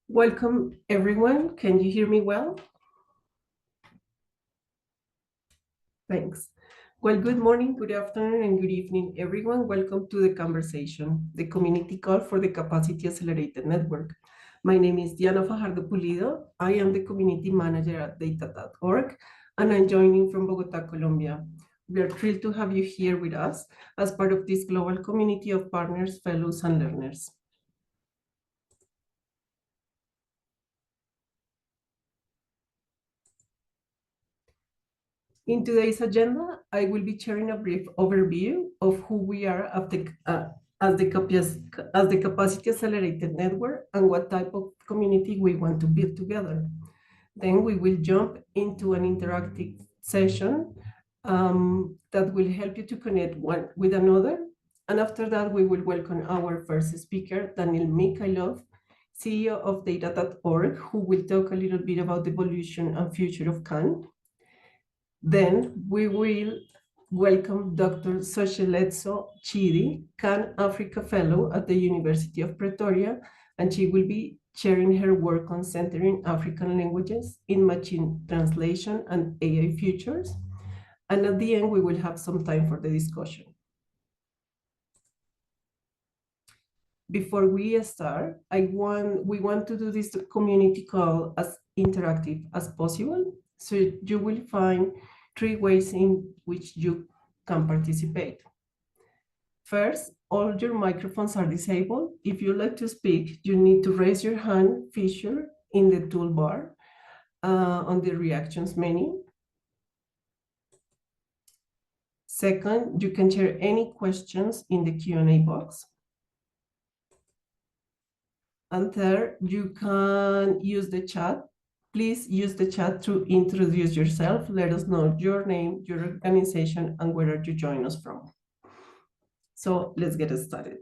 Welcome, everyone. Can you hear me well? Thanks. Well, good morning, good afternoon, and good evening, everyone. Welcome to the conversation, the community call for the Capacity Accelerated Network. My name is Diana Fajardo Pulido. I am the community manager at data.org, and I'm joining from Bogota, Colombia. We are thrilled to have you here with us as part of this global community of partners, fellows, and learners. In today's agenda, I will be sharing a brief overview of who we are as the Capacity Accelerated Network and what type of community we want to build together. Then we will jump into an interactive session that will help you to connect one with another. And after that, we will welcome our first speaker, Danil Mikhailov, CEO of data.org, who will talk a little bit about the evolution and future of CAN. Then we will welcome Dr. Tsosheletso Chidi, CAN Africa Fellow at the University of Pretoria, and she will be sharing her work on centering African languages in machine translation and AI futures. And at the end, we will have some time for the discussion. Before we start, we want to do this community call as interactive as possible. So you will find three ways in which you can participate. First, all your microphones are disabled. If you like to speak, you need to raise your hand feature in the toolbar on the reactions menu. Second, you can share any questions in the Q&A box. And third, you can use the chat. Please use the chat to introduce yourself. Let us know your name, your organization, and where you join us from. So let's get started.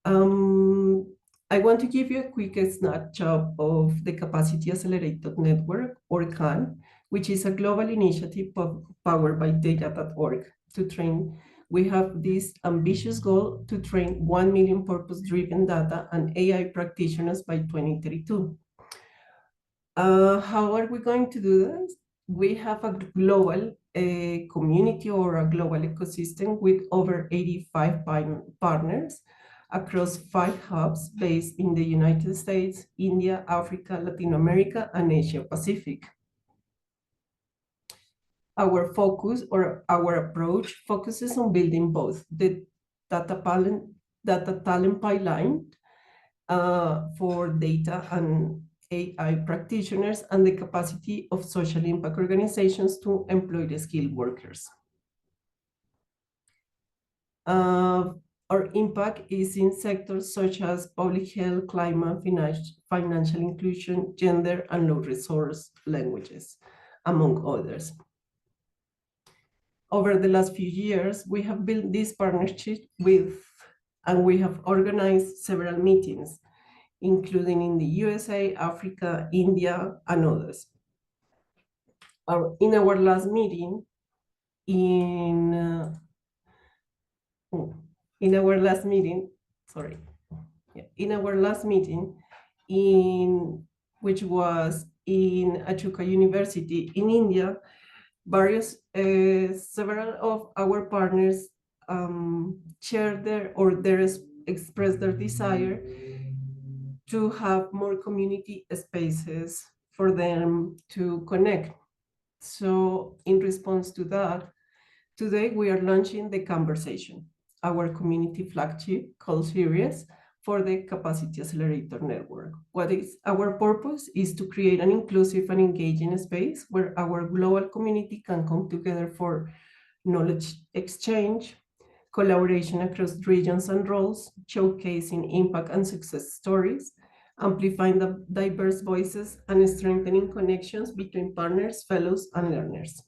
I want to give you a quick snapshot of the Capacity Accelerated Network, or CAN, which is a global initiative powered by data.org to train. We have this ambitious goal to train 1 million purpose-driven data and AI practitioners by 2032. How are we going to do this? We have a global community or a global ecosystem with over 85 partners across 5 hubs based in the United States, India, Africa, Latin America, and Asia Pacific. Our focus or our approach focuses on building both the data talent pipeline for data and AI practitioners and the capacity of social impact organizations to employ the skilled workers. Our impact is in sectors such as public health, climate, financial inclusion, gender, and low-resource languages, among others. Over the last few years, we have built this partnership and we have organized several meetings, including in the USA, Africa, India, and others. In our last meeting, which was in Achuka University in India, several of our partners expressed their desire to have more community spaces for them to connect. So in response to that, today we are launching the CANversation, our community flagship call series for the Capacity Accelerator Network. What is our purpose is to create an inclusive and engaging space where our global community can come together for knowledge exchange, collaboration across regions and roles, showcasing impact and success stories, amplifying the diverse voices, and strengthening connections between partners, fellows, and learners.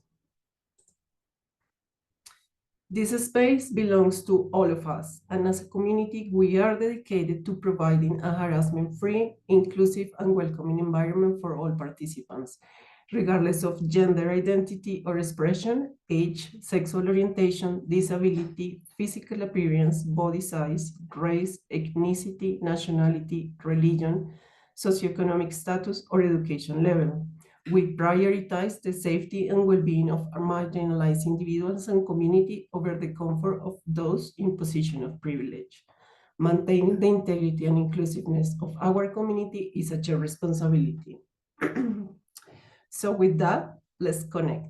This space belongs to all of us, and as a community, we are dedicated to providing a harassment-free, inclusive, and welcoming environment for all participants, regardless of gender identity or expression, age, sexual orientation, disability, physical appearance, body size, race, ethnicity, nationality, religion, socioeconomic status, or education level. We prioritize the safety and well-being of our marginalized individuals and community over the comfort of those in position of privilege. Maintaining the integrity and inclusiveness of our community is a shared responsibility. So with that, let's connect.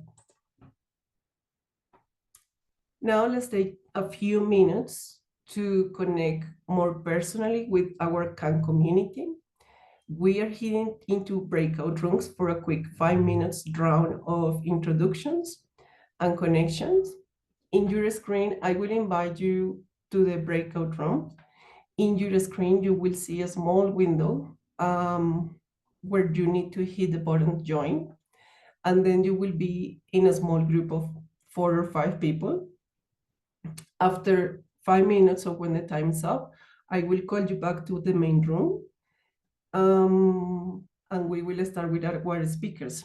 Now let's take a few minutes to connect more personally with our CAN community. We are heading into breakout rooms for a quick 5 minutes round of introductions and connections. In your screen, I will invite you to the breakout room. In your screen, you will see a small window where you need to hit the button join, and then you will be in a small group of 4 or 5 people. After 5 minutes or when the time is up, I will call you back to the main room, and we will start with our speakers.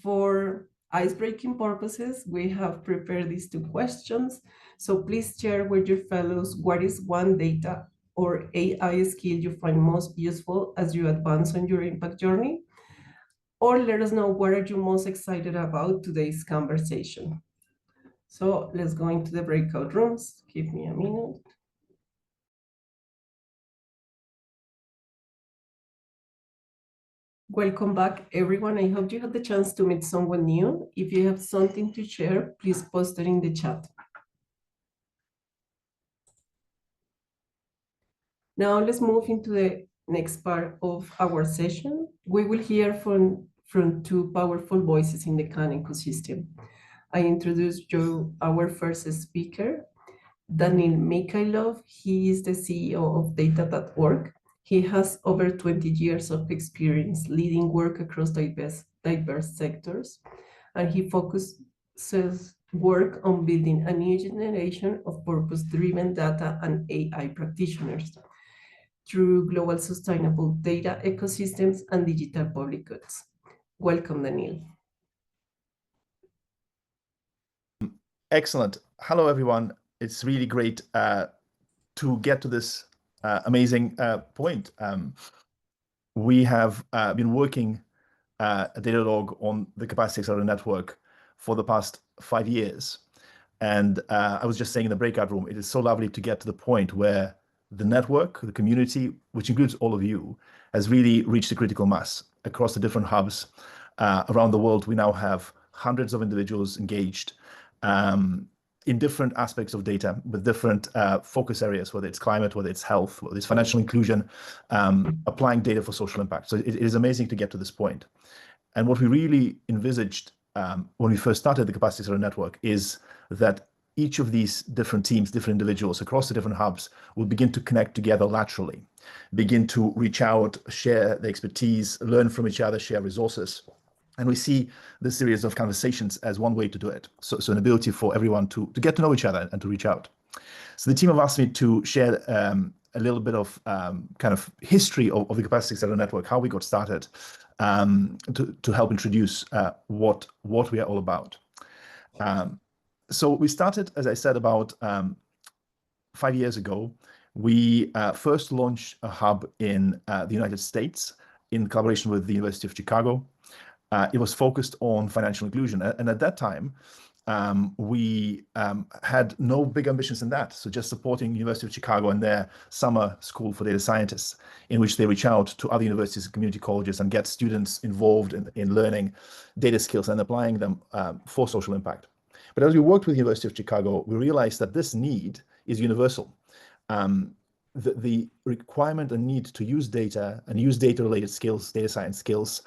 For ice-breaking purposes, we have prepared these 2 questions. So please share with your fellows what is one data or AI skill you find most useful as you advance on your impact journey, or let us know what are you most excited about today's conversation. So let's go into the breakout rooms. Give me a minute. Welcome back, everyone. I hope you had the chance to meet someone new. If you have something to share, please post it in the chat. Now let's move into the next part of our session. We will hear from 2 powerful voices in the CAN ecosystem. I introduce you our first speaker, Danil Mikhailov. He is the CEO of data.org. He has over 20 years of experience leading work across diverse sectors, and he focuses work on building a new generation of purpose-driven data and AI practitioners through global sustainable data ecosystems and digital public goods. Welcome, Danil. Excellent. Hello, everyone. It's really great to get to this amazing point. We have been working at Datadog on the Capacity Accelerator Network for the past 5 years. And I was just saying in the breakout room, it is so lovely to get to the point where the network, the community, which includes all of you, has really reached a critical mass across the different hubs around the world. We now have hundreds of individuals engaged in different aspects of data with different focus areas, whether it's climate, whether it's health, whether it's financial inclusion, applying data for social impact. So it is amazing to get to this point. And what we really envisaged when we first started the Capacity Accelerator Network is that each of these different teams, different individuals across the different hubs will begin to connect together laterally, begin to reach out, share the expertise, learn from each other, share resources. And we see this series of conversations as one way to do it. So an ability for everyone to get to know each other and to reach out. So the team have asked me to share a little bit of kind of history of the Capacity Accelerator Network, how we got started, to help introduce what we are all about. So we started, as I said, about 5 years ago. We first launched a hub in the United States in collaboration with the University of Chicago. It was focused on financial inclusion. And at that time, we had no big ambitions in that. So just supporting University of Chicago and their summer school for data scientists, in which they reach out to other universities and community colleges and get students involved in learning data skills and applying them for social impact. But as we worked with the University of Chicago, we realized that this need is universal. The requirement and need to use data and use data-related skills, data science skills,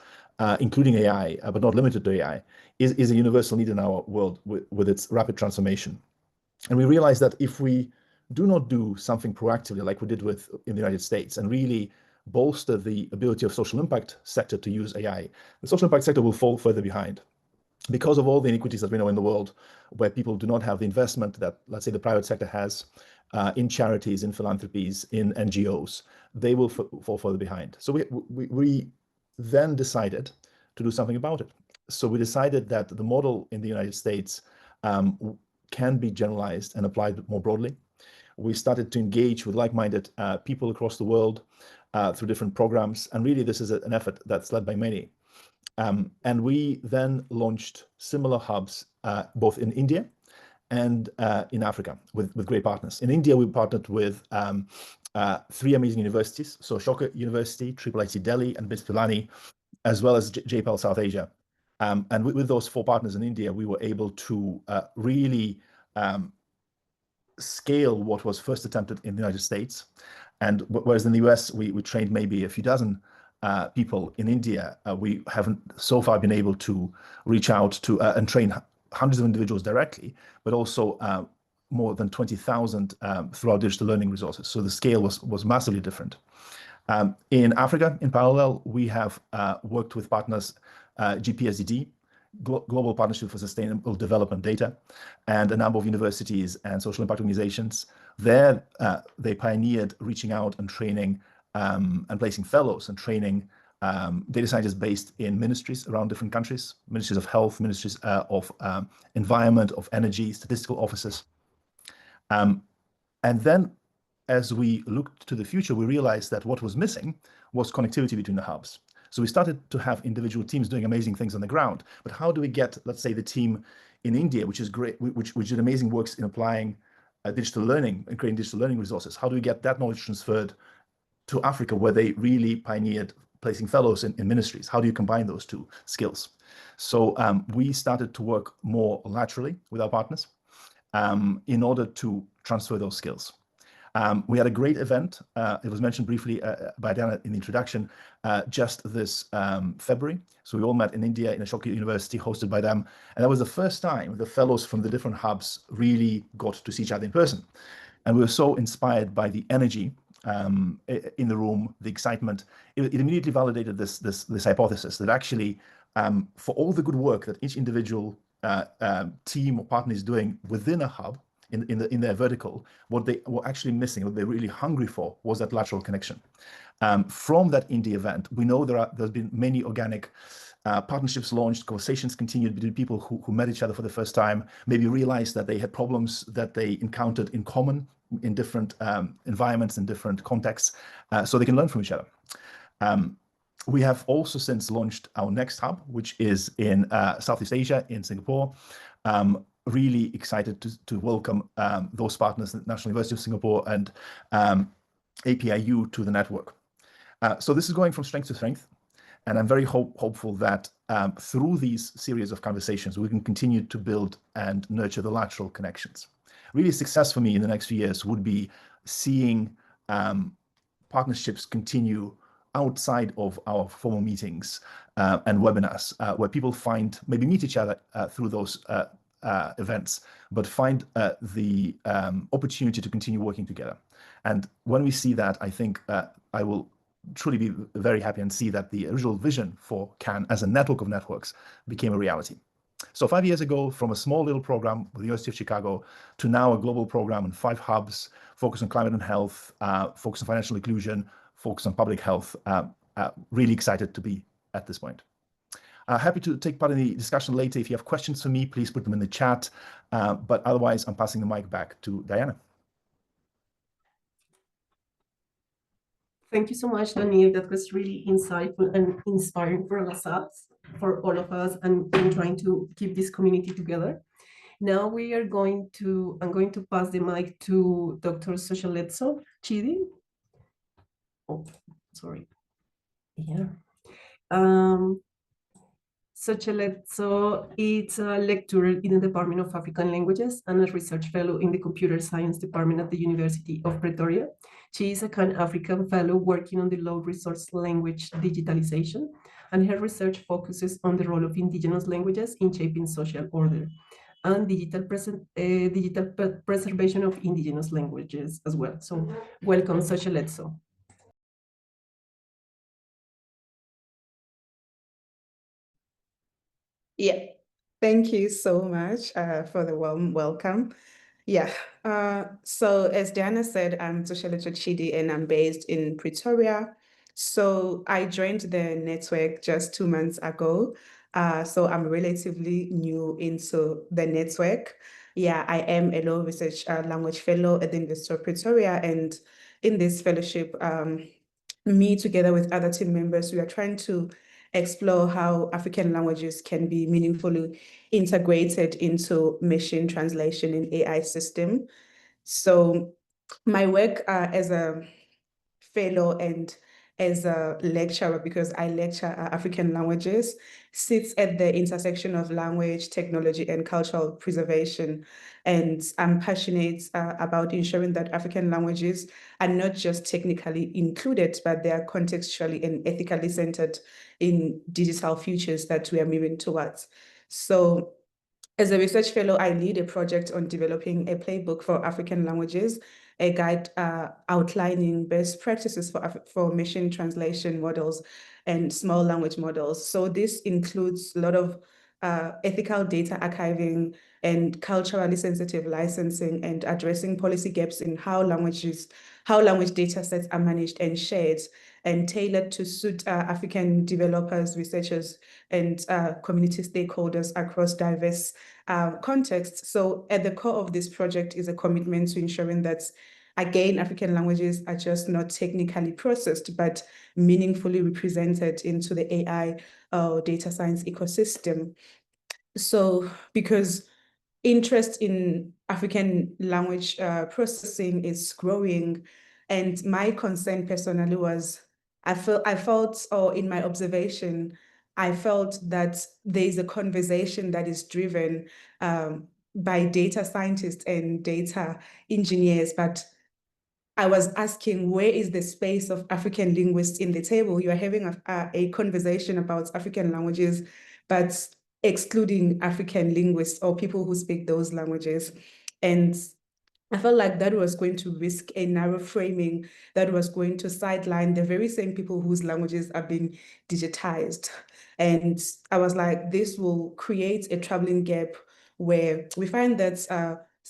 including AI, but not limited to AI, is a universal need in our world with its rapid transformation. And we realized that if we do not do something proactively like we did in the United States and really bolster the ability of social impact sector to use AI, the social impact sector will fall further behind. Because of all the inequities that we know in the world, where people do not have the investment that, let's say, the private sector has in charities, in philanthropies, in NGOs, they will fall further behind. So we then decided to do something about it. So we decided that the model in the United States can be generalized and applied more broadly. We started to engage with like-minded people across the world through different programs. And really, this is an effort that's led by many. And we then launched similar hubs both in India and in Africa with great partners. In India, we partnered with 3 amazing universities, so Ashoka University, IIIT Delhi, and BITS Pilani, as well as JPEL South Asia. And with those 4 partners in India, we were able to really scale what was first attempted in the United States. And whereas in the US, we trained maybe a few dozen people, in India, we haven't so far been able to reach out to and train hundreds of individuals directly, but also more than 20,000 through our digital learning resources. So the scale was massively different. In Africa, in parallel, we have worked with partners, GPSDD, Global Partnership for Sustainable Development Data, and a number of universities and social impact organizations. There, they pioneered reaching out and training and placing fellows and training data scientists based in ministries around different countries, ministries of health, ministries of environment, of energy, statistical offices. And then as we looked to the future, we realized that what was missing was connectivity between the hubs. So we started to have individual teams doing amazing things on the ground. But how do we get, let's say, the team in India, which is great, which did amazing works in applying digital learning and creating digital learning resources? How do we get that knowledge transferred to Africa, where they really pioneered placing fellows in ministries? How do you combine those 2 skills? So we started to work more laterally with our partners in order to transfer those skills. We had a great event. It was mentioned briefly by Diana in the introduction, just this February. So we all met in India in Ashoka University, hosted by them. And that was the first time the fellows from the different hubs really got to see each other in person. And we were so inspired by the energy in the room, the excitement. It immediately validated this hypothesis that actually, for all the good work that each individual team or partner is doing within a hub, in their vertical, what they were actually missing, what they're really hungry for, was that lateral connection. From that indie event, we know there's been many organic partnerships launched, conversations continued between people who met each other for the first time, maybe realized that they had problems that they encountered in common in different environments, in different contexts, so they can learn from each other. We have also since launched our next hub, which is in Southeast Asia, in Singapore. Really excited to welcome those partners, the National University of Singapore and APIU, to the network. So this is going from strength to strength, and I'm very hopeful that through these series of conversations, we can continue to build and nurture the lateral connections. Really, success for me in the next few years would be seeing partnerships continue outside of our formal meetings and webinars, where people maybe meet each other through those events, but find the opportunity to continue working together. And when we see that, I think I will truly be very happy and see that the original vision for CAN as a network of networks became a reality. So 5 years ago, from a small little program with the University of Chicago to now a global program in 5 hubs, focused on climate and health, focused on financial inclusion, focused on public health. Really excited to be at this point. Happy to take part in the discussion later. If you have questions for me, please put them in the chat. But otherwise, I'm passing the mic back to Diana. Thank you so much, Danil. That was really insightful and inspiring for all of us, and in trying to keep this community together. Now I'm going to pass the mic to Dr. Tsosheletso Chidi. Oh, sorry. Yeah. Tsosheletso is a lecturer in the Department of African Languages and a research fellow in the Computer Science Department at the University of Pretoria. She is a CAN-African fellow working on the low-resource language digitalization, and her research focuses on the role of indigenous languages in shaping social order and digital preservation of indigenous languages as well. So welcome, Tsosheletso. Yeah, thank you so much for the warm welcome. Yeah, so as Diana said, I'm Tsosheletso Chidi and I'm based in Pretoria. So I joined the network just 2 months ago. So I'm relatively new into the network. Yeah, I am a law research language fellow at the University of Pretoria. And in this fellowship, me together with other team members, we are trying to explore how African languages can be meaningfully integrated into machine translation in AI system. So my work as a fellow and as a lecturer, because I lecture African languages, sits at the intersection of language, technology, and cultural preservation. And I'm passionate about ensuring that African languages are not just technically included, but they are contextually and ethically centered in digital futures that we are moving towards. So as a research fellow, I lead a project on developing a playbook for African languages, a guide outlining best practices for machine translation models and small language models. So this includes a lot of ethical data archiving and culturally sensitive licensing and addressing policy gaps in how language data sets are managed and shared and tailored to suit African developers, researchers, and community stakeholders across diverse contexts. So at the core of this project is a commitment to ensuring that, again, African languages are just not technically processed, but meaningfully represented into the AI data science ecosystem. So because interest in African language processing is growing, and my concern personally was, I felt, or in my observation, I felt that there is a conversation that is driven by data scientists and data engineers, but I was asking, where is the space of African linguists in the table? You are having a conversation about African languages, but excluding African linguists or people who speak those languages. And I felt like that was going to risk a narrow framing that was going to sideline the very same people whose languages are being digitized. And I was like, this will create a troubling gap where we find that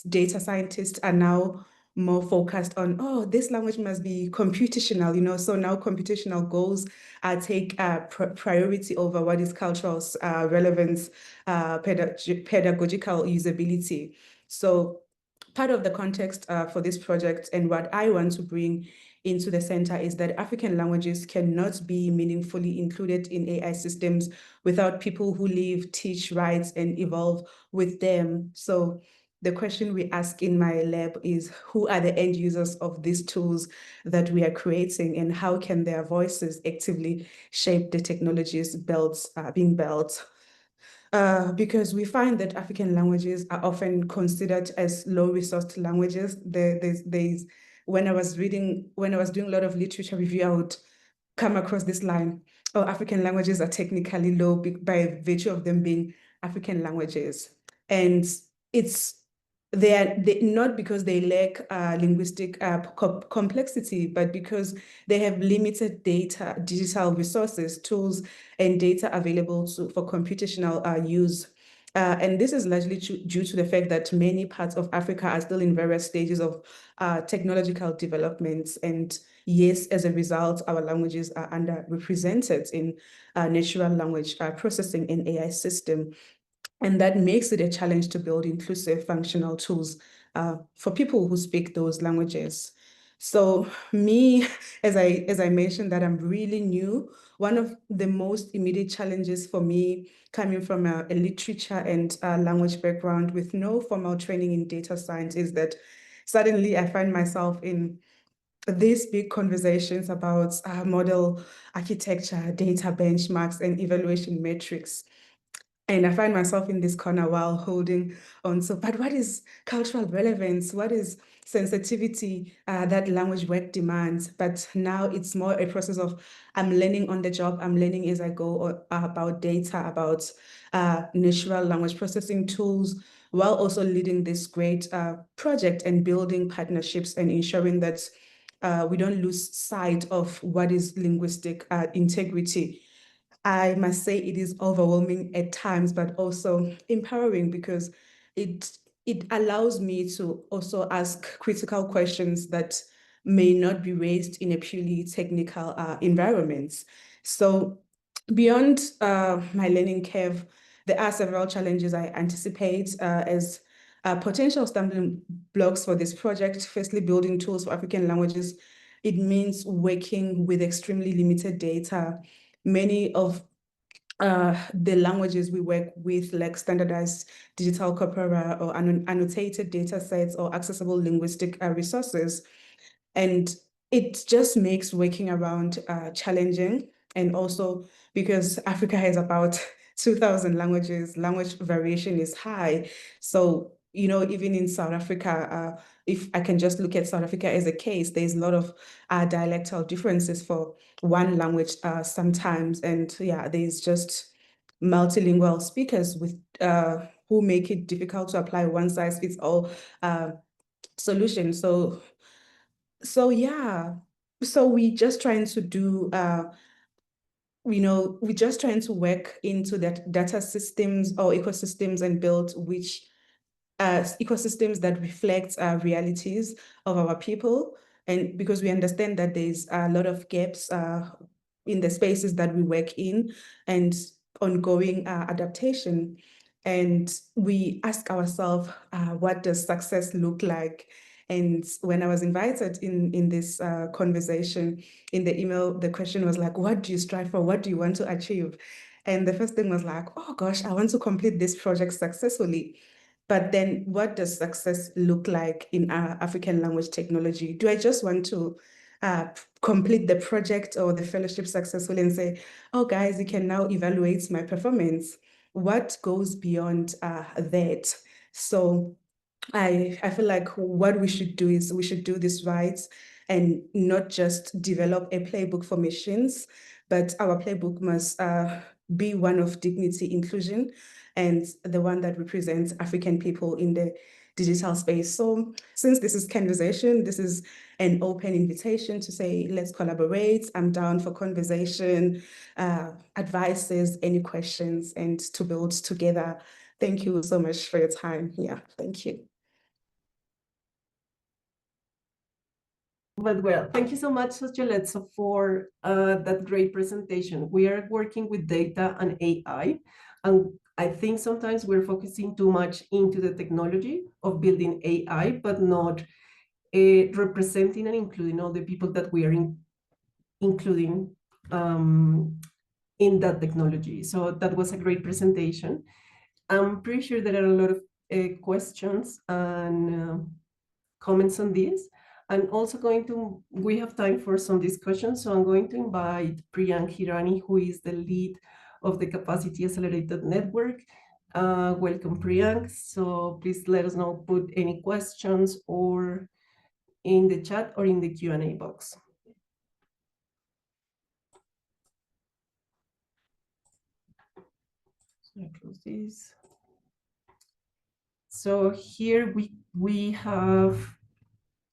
data scientists are now more focused on, oh, this language must be computational, so now computational goals take priority over what is cultural relevance, pedagogical usability. So part of the context for this project and what I want to bring into the center is that African languages cannot be meaningfully included in AI systems without people who live, teach, write, and evolve with them. So the question we ask in my lab is, who are the end users of these tools that we are creating, and how can their voices actively shape the technologies being built? Because we find that African languages are often considered as low-resourced languages. When I was doing a lot of literature review, I would come across this line: "Oh, African languages are technically low by virtue of them being African languages," and they not because they lack linguistic complexity, but because they have limited digital resources, tools, and data available for computational use. And this is largely due to the fact that many parts of Africa are still in various stages of technological developments. And yes, as a result, our languages are underrepresented in natural language processing in AI system. And that makes it a challenge to build inclusive functional tools for people who speak those languages. So me, as I mentioned, that I'm really new, one of the most immediate challenges for me, coming from a literature and language background with no formal training in data science, is that suddenly I find myself in these big conversations about model architecture, data benchmarks, and evaluation metrics. And I find myself in this corner while holding on. So, but what is cultural relevance? What is sensitivity that language work demands? But now it's more a process of, I'm learning on the job, I'm learning as I go about data, about natural language processing tools, while also leading this great project and building partnerships and ensuring that we don't lose sight of what is linguistic integrity. I must say it is overwhelming at times, but also empowering, because it allows me to also ask critical questions that may not be raised in a purely technical environment. So beyond my learning curve, there are several challenges I anticipate as potential stumbling blocks for this project. Firstly, building tools for African languages. It means working with extremely limited data. Many of the languages we work with, like standardized digital corpora or annotated data sets or accessible linguistic resources. And it just makes working around challenging. And also because Africa has about 2,000 languages, language variation is high. So, even in South Africa, if I can just look at South Africa as a case, there's a lot of dialectal differences for one language sometimes. And yeah, there's just multilingual speakers with who make it difficult to apply one size fits all solution. So yeah, so we just trying to do we're just trying to work into that data systems or ecosystems and build which ecosystems that reflect realities of our people. And because we understand that there's a lot of gaps in the spaces that we work in and ongoing adaptation. And we ask ourselves, what does success look like? And when I was invited in this conversation, in the email, the question was like, what do you strive for? What do you want to achieve? And the first thing was like, oh gosh, I want to complete this project successfully. But then what does success look like in African language technology? Do I just want to complete the project or the fellowship successfully and say, oh guys, you can now evaluate my performance? What goes beyond that? So I feel like what we should do is we should do this right and not just develop a playbook for machines, but our playbook must be one of dignity, inclusion, and the one that represents African people in the digital space. So since this is CANversation, this is an open invitation to say, let's collaborate. I'm down for conversation, advices, any questions, and to build together. Thank you so much for your time. Yeah, thank you. But well, thank you so much, Tsosheletso, for that great presentation. We are working with data and AI, and I think sometimes we're focusing too much into the technology of building AI, but not representing and including all the people that we are including in that technology. So that was a great presentation. I'm pretty sure there are a lot of questions and comments on this. And also we have time for some discussion. So I'm going to invite Priyank Hirani, who is the lead of the Capacity Accelerated Network. Welcome, Priyank. So please let us know, put any questions or in the chat or in the Q&A box. So I close this. So here we have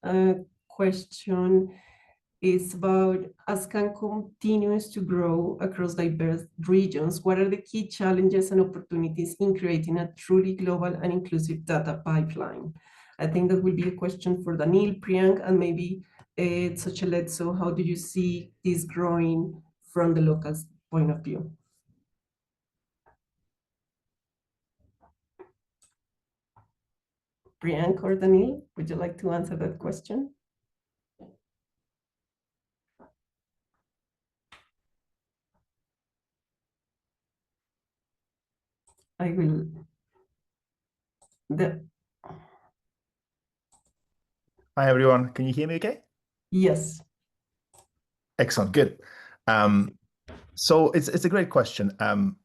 a question. Is about, as CAN continues to grow across diverse regions, what are the key challenges and opportunities in creating a truly global and inclusive data pipeline? I think that will be a question for Danil, Priyank, and maybe Tsosheletso. How do you see this growing from the local point of view? Priyank or Danil, would you like to answer that question? I will. Hi, everyone. Can you hear me okay? Yes. Excellent. Good. So it's a great question.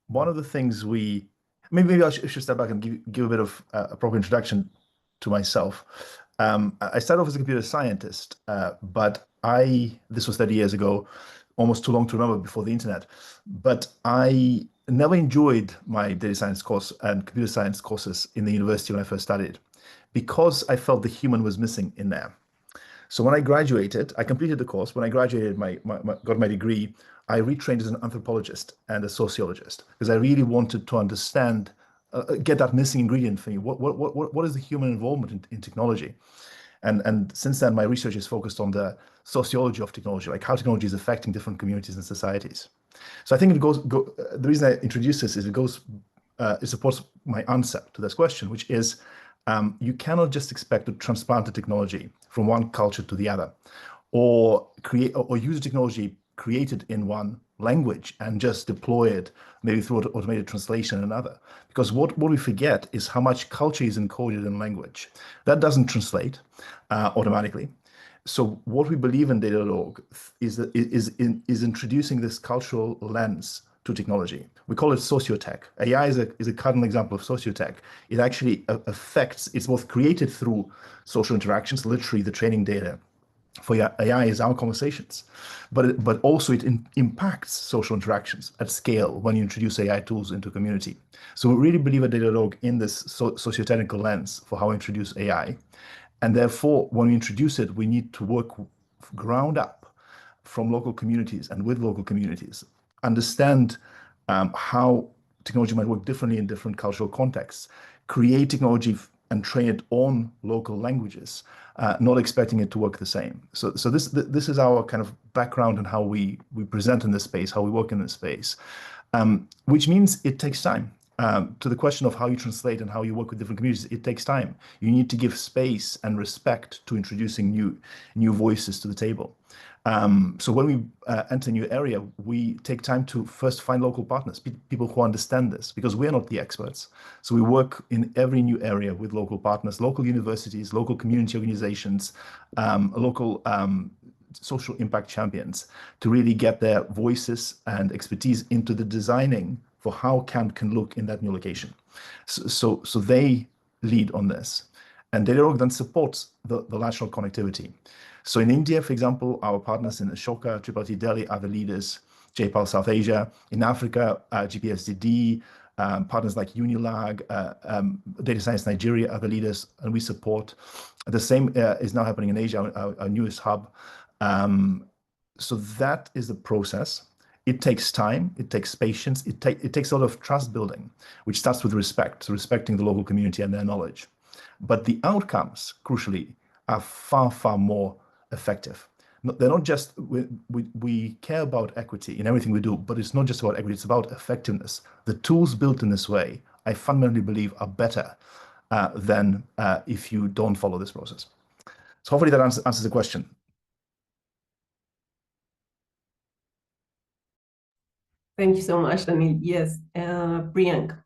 One of the things maybe I should step back and give a bit of a proper introduction to myself. I started off as a computer scientist, but this was 30 years ago, almost too long to remember before the internet. But I never enjoyed my data science course and computer science courses in the university when I first studied, because I felt the human was missing in there. So when I graduated, I completed the course. When I graduated, got my degree, I retrained as an anthropologist and a sociologist because I really wanted to understand, get that missing ingredient for me. What is the human involvement in technology? And since then, my research is focused on the sociology of technology, like how technology is affecting different communities and societies. So I think the reason I introduce this is it supports my answer to this question, which is you cannot just expect to transplant the technology from one culture to the other, or use technology created in one language and just deploy it maybe through automated translation in another. Because what we forget is how much culture is encoded in language. That doesn't translate automatically. So what we believe in Data.org is introducing this cultural lens to technology. We call it sociotech. AI is a cardinal example of sociotech. It actually affects, it's both created through social interactions, literally the training data for AI is our conversations, but also it impacts social interactions at scale when you introduce AI tools into community. So we really believe at Data.org in this sociotechnical lens for how we introduce AI. And therefore, when we introduce it, we need to work ground up from local communities and with local communities, understand how technology might work differently in different cultural contexts, create technology and train it on local languages, not expecting it to work the same. So this is our kind of background and how we present in this space, how we work in this space, which means it takes time. To the question of how you translate and how you work with different communities, it takes time. You need to give space and respect to introducing new voices to the table. So when we enter a new area, we take time to first find local partners, people who understand this, because we're not the experts. So we work in every new area with local partners, local universities, local community organizations, local social impact champions, to really get their voices and expertise into the designing for how camp can look in that new location. So they lead on this. And Data.org then supports the lateral connectivity. So in India, for example, our partners in Ashoka, Tripartite Delhi are the leaders, JPAL South Asia. In Africa, GPSDD, partners like Unilag, Data Science Nigeria are the leaders, and we support. The same is now happening in Asia, our newest hub. So that is the process. It takes time, it takes patience, it takes a lot of trust building, which starts with respect, respecting the local community and their knowledge. But the outcomes, crucially, are far, far more effective. They're not just, we care about equity in everything we do, but it's not just about equity, it's about effectiveness. The tools built in this way, I fundamentally believe, are better than if you don't follow this process. So hopefully that answers the question. Thank you so much, Danil. Yes, Priyank.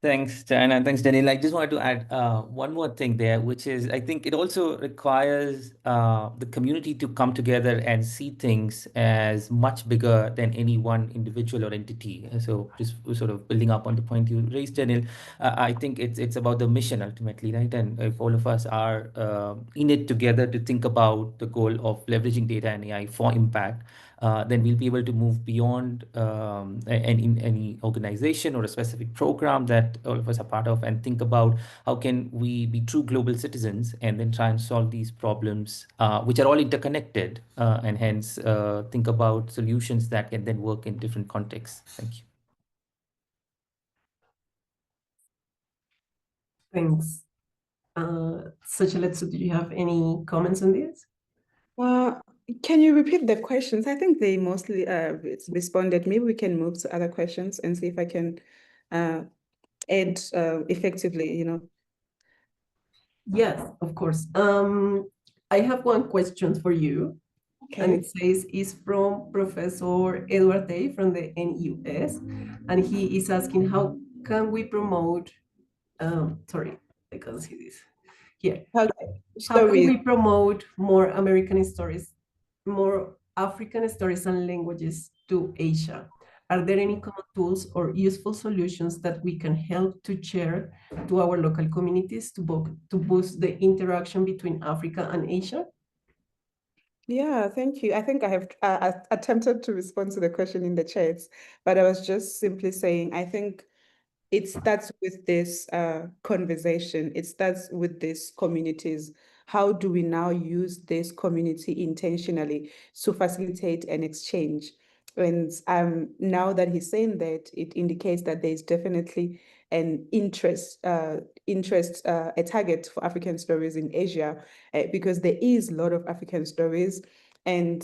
Thanks, Diana, and thanks, Danil. I just wanted to add one more thing there, which is I think it also requires the community to come together and see things as much bigger than any one individual or entity. So just sort of building up on the point you raised, Danil, I think it's about the mission ultimately, right? And if all of us are in it together to think about the goal of leveraging data and AI for impact, then we'll be able to move beyond any organization or a specific program that all of us are part of, and think about how can we be true global citizens and then try and solve these problems, which are all interconnected, and hence think about solutions that can then work in different contexts. Thank you. Thanks. Tsosheletso, do you have any comments on this? Can you repeat the questions? I think they mostly responded. Maybe we can move to other questions and see if I can add effectively, you know. Yes, of course. I have one question for you. Okay. And it says it's from Professor Edward Day from the NUS, and he is asking how can we promote, sorry, I can't see this here. How can we promote more American stories, more African stories and languages to Asia? Are there any common tools or useful solutions that we can help to share to our local communities to boost the interaction between Africa and Asia? Yeah, thank you. I think I have attempted to respond to the question in the chats, but I was just simply saying, I think it starts with this conversation. It starts with these communities. How do we now use this community intentionally to facilitate an exchange? And now that he's saying that, it indicates that there's definitely an interest, a target for African stories in Asia, because there is a lot of African stories. And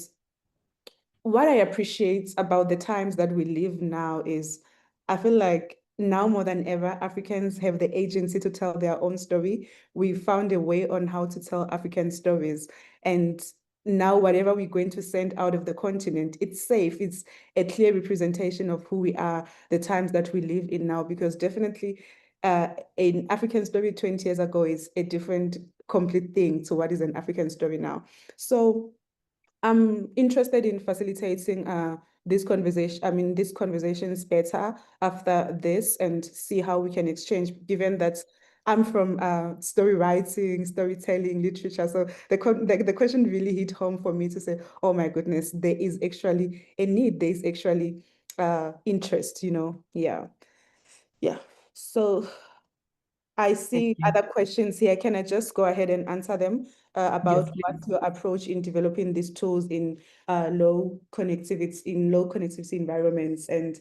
what I appreciate about the times that we live now is I feel like now more than ever, Africans have the agency to tell their own story. We found a way on how to tell African stories. And now whatever we're going to send out of the continent, it's safe. It's a clear representation of who we are, the times that we live in now, because definitely an African story 20 years ago is a different, complete thing to what is an African story now. So I'm interested in facilitating this conversations better after this, and see how we can exchange, given that I'm from story writing, storytelling, literature. So the question really hit home for me to say, oh my goodness, there is actually a need, there is actually interest, Yeah. Yeah. So I see you. other questions here. Can I just go ahead and answer them about Yes, what's please. your approach in developing these tools in low connectivity environments, and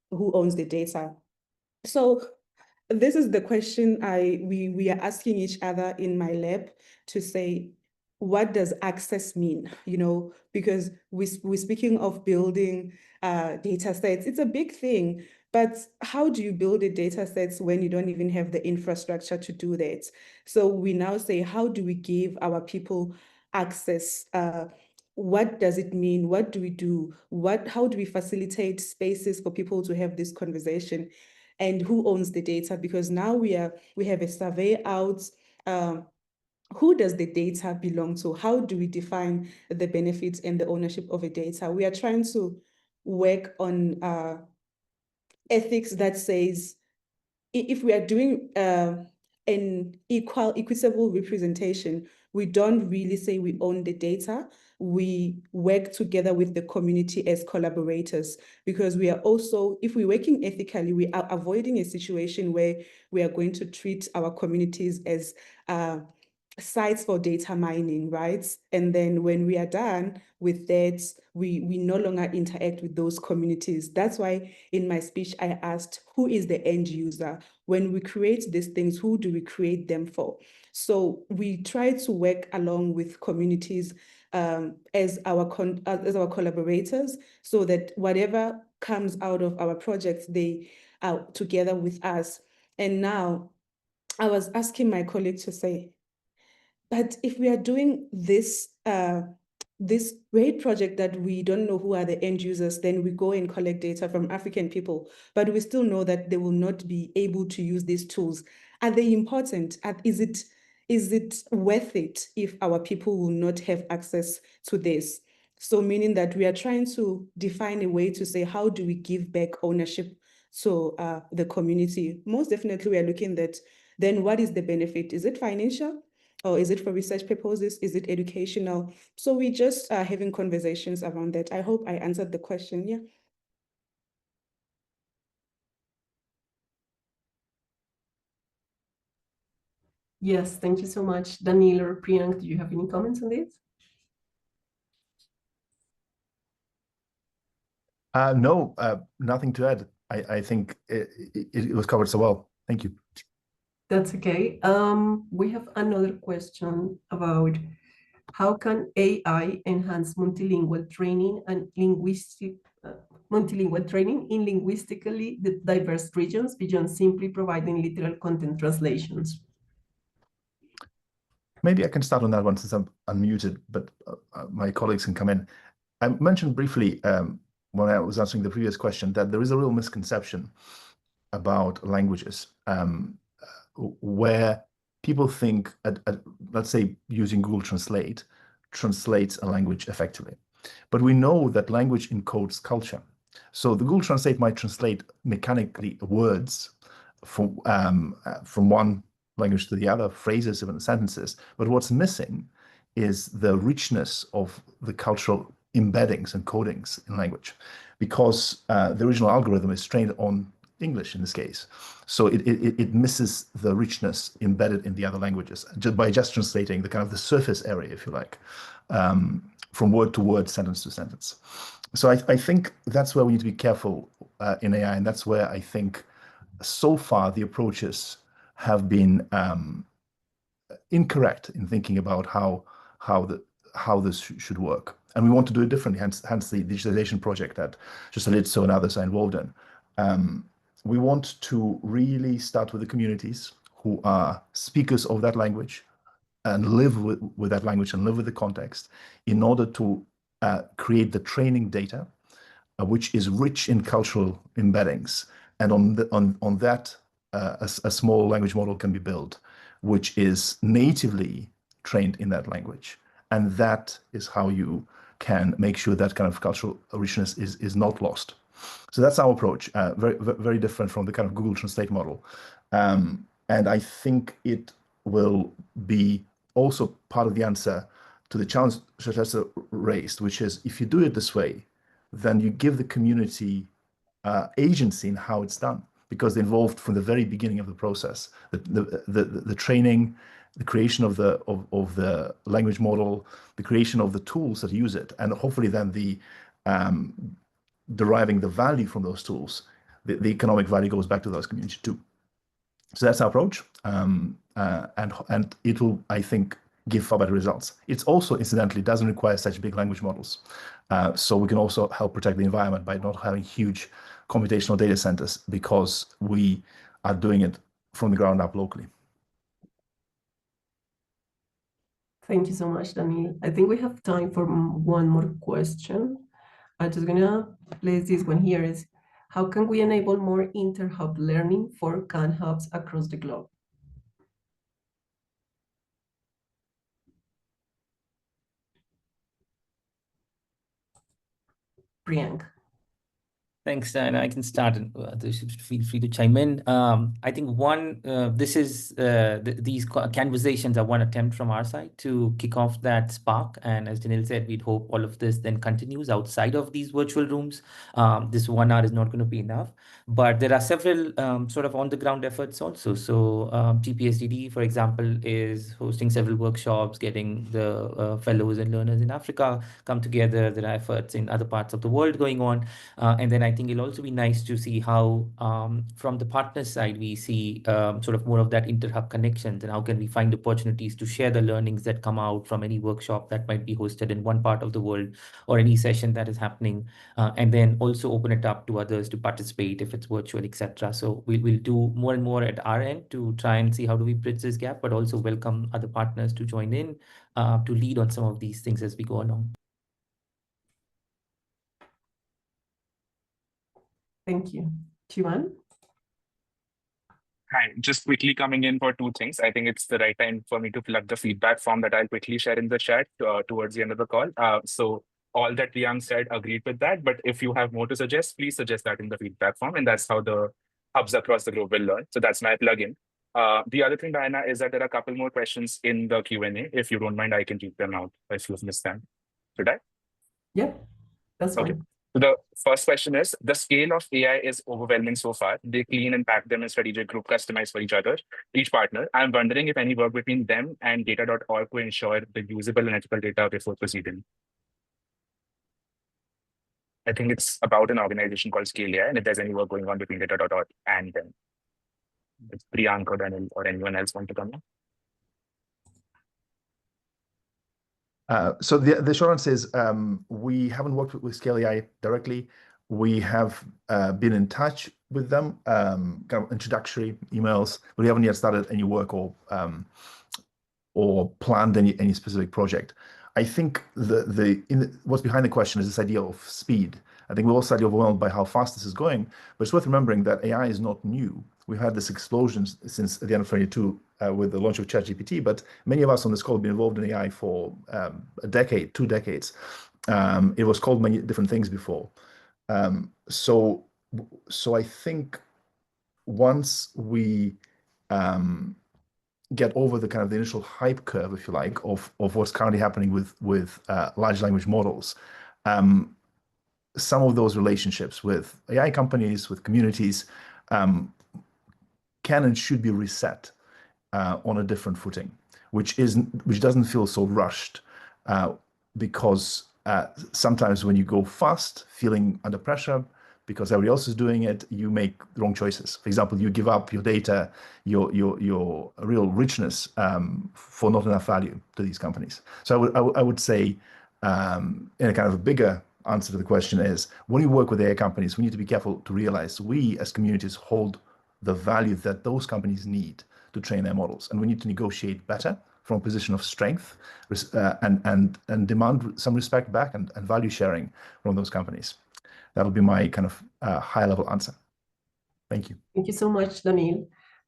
who owns the data? So this is the question we are asking each other in my lab, to say, what does access mean? Because we're speaking of building data sets. It's a big thing, but how do you build a data sets when you don't even have the infrastructure to do that? So we now say, how do we give our people access? What does it mean? What do we do? How do we facilitate spaces for people to have this conversation? And who owns the data? Because now we have a survey out. Who does the data belong to? How do we define the benefits and the ownership of a data? We are trying to work on ethics that says, if we are doing an equitable representation, we don't really say we own the data. We work together with the community as collaborators, because we are also, if we're working ethically, we are avoiding a situation where we are going to treat our communities as sites for data mining, right? And then when we are done with that, we no longer interact with those communities. That's why in my speech, I asked, who is the end user? When we create these things, who do we create them for? So we try to work along with communities as our collaborators, so that whatever comes out of our projects, they are together with us. And now I was asking my colleague to say, but if we are doing this great project that we don't know who are the end users, then we go and collect data from African people, but we still know that they will not be able to use these tools. Are they important? Is it worth it if our people will not have access to this? So meaning that we are trying to define a way to say, how do we give back ownership to the community? Most definitely, we are looking at then what is the benefit? Is it financial? Or is it for research purposes? Is it educational? So we just are having conversations around that. I hope I answered the question. Yeah. Yes, thank you so much. Danil or Priyank, do you have any comments on this? No, nothing to add. I think it was covered so well. Thank you. That's okay. We have another question about how can AI enhance multilingual training and multilingual training in linguistically diverse regions beyond simply providing literal content translations? Maybe I can start on that one since I'm unmuted, but my colleagues can come in. I mentioned briefly when I was answering the previous question that there is a real misconception about languages where people think, let's say, using Google Translate translates a language effectively. But we know that language encodes culture. So the Google Translate might translate mechanically words from one language to the other, phrases, even sentences. But what's missing is the richness of the cultural embeddings and codings in language, because the original algorithm is trained on English in this case. So it misses the richness embedded in the other languages by just translating the kind of the surface area, if you like, from word to word, sentence to sentence. So I think that's where we need to be careful in AI, and that's where I think so far the approaches have been incorrect in thinking about how this should work. And we want to do it differently, hence the digitization project that Tsosheletso and others are involved in. We want to really start with the communities who are speakers of that language and live with that language and live with the context in order to create the training data, which is rich in cultural embeddings. And on that, a small language model can be built, which is natively trained in that language. And that is how you can make sure that kind of cultural richness is not lost. So that's our approach, very different from the kind of Google Translate model. And I think it will be also part of the answer to the challenge Tsosheletso raised, which is if you do it this way, then you give the community agency in how it's done, because they're involved from the very beginning of the process. The training, the creation of the language model, the creation of the tools that use it, and hopefully then the deriving the value from those tools, the economic value goes back to those communities too. So that's our approach, and it will, I think, give far better results. It's also, incidentally, doesn't require such big language models. So we can also help protect the environment by not having huge computational data centers, because we are doing it from the ground up locally. Thank you so much, Danil. I think we have time for one more question. I'm just gonna place this one here is, how can we enable more inter-hub learning for CAN hubs across the globe? Priyank. Thanks, and I can start, and others should feel free to chime in. I think this is these conversations are one attempt from our side to kick off that spark. And as Danil said, we'd hope all of this then continues outside of these virtual rooms. This 1 hour is not going to be enough, but there are several sort of on-the-ground efforts also. So TPSDD, for example, is hosting several workshops, getting the fellows and learners in Africa come together. There are efforts in other parts of the world going on. And then I think it'll also be nice to see how, from the partner side, we see sort of more of that inter-hub connections, and how can we find opportunities to share the learnings that come out from any workshop that might be hosted in one part of the world, or any session that is happening, and then also open it up to others to participate if it's virtual, etc. So we'll do more and more at our end to try and see how do we bridge this gap, but also welcome other partners to join in to lead on some of these things as we go along. Thank you. Chivan? Hi, just quickly coming in for two things. I think it's the right time for me to plug the feedback form that I'll quickly share in the chat towards the end of the call. So all that Priyank said, agreed with that. But if you have more to suggest, please suggest that in the feedback form. And that's how the hubs across the globe will learn. So that's my plugin. The other thing, Diana, is that there are a couple more questions in the Q&A. If you don't mind, I can read them out if you've missed them. Should I? Yep, that's Okay. fine. So the first question is, the scale of AI is overwhelming so far. They clean and pack them in strategic group customized for each partner. I'm wondering if any work between them and data.org to ensure the usable and ethical data before proceeding. I think it's about an organization called Scale AI, and if there's any work going on between data.org and them. If Priyank or Danil or anyone else want to come in. So the short answer is we haven't worked with Scale AI directly. We have been in touch with them, kind of introductory emails, but we haven't yet started any work or planned any specific project. I think what's behind the question is this idea of speed. I think we're all slightly overwhelmed by how fast this is going, but it's worth remembering that AI is not new. We've had this explosion since the end of 2022 with the launch of ChatGPT, but many of us on this call have been involved in AI for a decade, 2 decades. It was called many different things before. So I think once we get over the kind of the initial hype curve, if you like, of what's currently happening with large language models, some of those relationships with AI companies, with communities, can and should be reset on a different footing, which doesn't feel so rushed, because sometimes when you go fast, feeling under pressure, because everybody else is doing it, you make the wrong choices. For example, you give up your data, your real richness for not enough value to these companies. So I would say, in a kind of a bigger answer to the question is, when we work with AI companies, we need to be careful to realize we as communities hold the value that those companies need to train their models, and we need to negotiate better from a position of strength and demand some respect back and value sharing from those companies. That'll be my kind of high-level answer. Thank you. Thank you so much, Danil.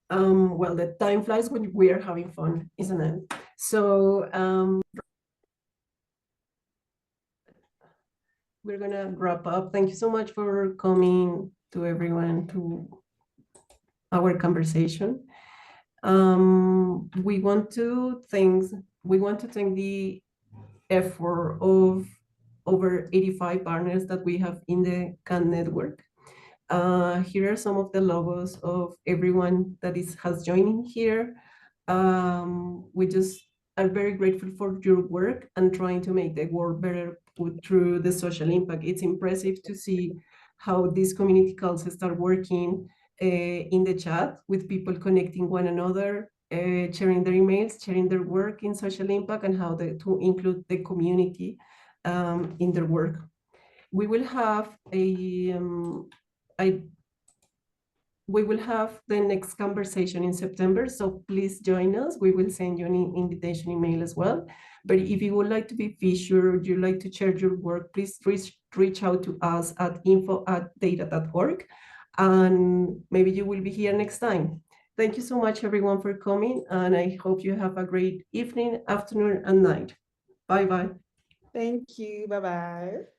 Well, the time flies when we are having fun, isn't it? So we're gonna wrap up. Thank you so much for coming to everyone to our conversation. We want to thank the effort of over 85 partners that we have in the CAN network. Here are some of the logos of everyone that has joined here. We just are very grateful for your work and trying to make the world better through the social impact. It's impressive to see how these community calls start working in the chat with people connecting one another, sharing their emails, sharing their work in social impact, and how to include the community in their work. We will have we will have the next conversation in September, so please join us. We will send you an invitation email as well. But if you would like to be featured, you'd like to share your work, please reach out to us at info@data.org, and maybe you will be here next time. Thank you so much, everyone, for coming, and I hope you have a great evening, afternoon, and night. Bye-bye. Thank you. Bye-bye.